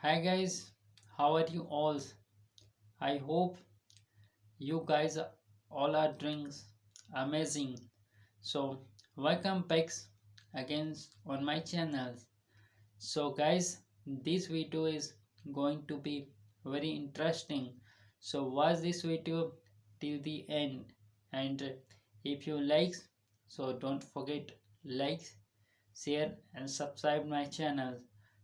Hi guys, how are you all? I hope you guys all are doing amazing. So, welcome back again on my channel. So, guys, this video is going to be very interesting. So, watch this video till the end. And if you like, so don't forget like, share, and subscribe my channel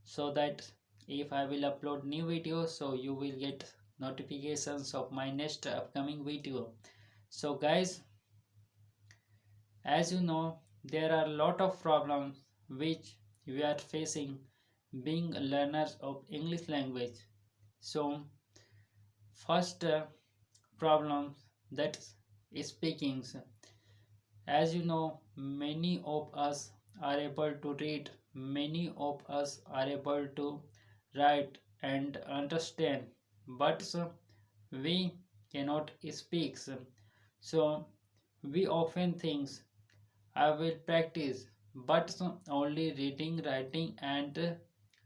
so that if I will upload new videos, so you will get notifications of my next upcoming video. So guys, as you know, there are a lot of problems which we are facing being learners of English language. So first problem, that is speaking. As you know, many of us are able to read, many of us are able to write and understand, but we cannot speak. So we often think I will practice, but only reading, writing, and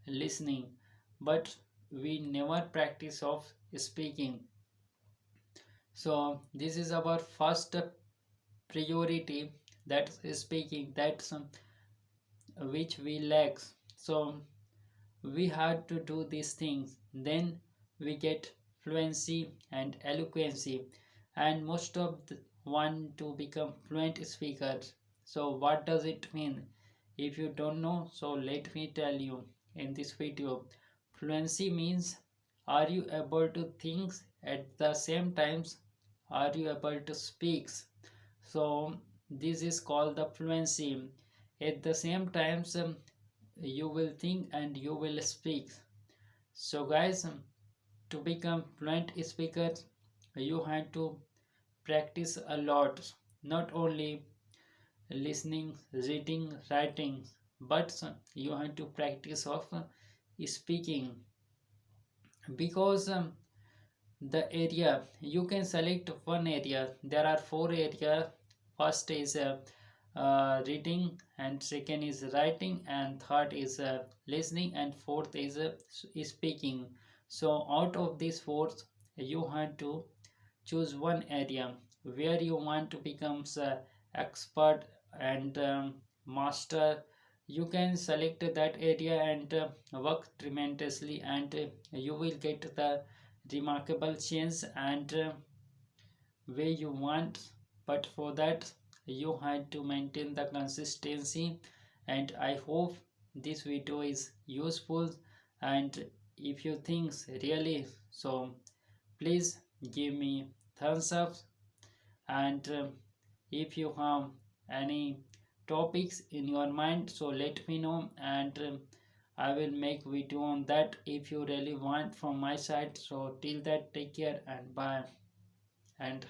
listening, but we never practice of speaking. So this is our first priority, that's speaking, that's which we lack. So we have to do these things, then we get fluency and eloquency, and most of the want to become fluent speakers. So what does it mean? If you don't know, so let me tell you in this video. Fluency means, are you able to think at the same times, are you able to speak? So this is called the fluency. At the same time, you will think and you will speak. So guys, to become fluent speakers, you have to practice a lot, not only listening, reading, writing, but you have to practice of speaking, because the area you can select one area. There are four areas. First is reading, and second is writing, and third is listening, and fourth is speaking. So out of these four, you have to choose one area where you want to become expert and master. You can select that area and work tremendously, and you will get the remarkable change and way you want. But for that, you have to maintain the consistency, and I hope this video is useful. And if you think really, so please give me thumbs up. And if you have any topics in your mind, so let me know, and I will make video on that if you really want from my side. So till that, take care and bye, and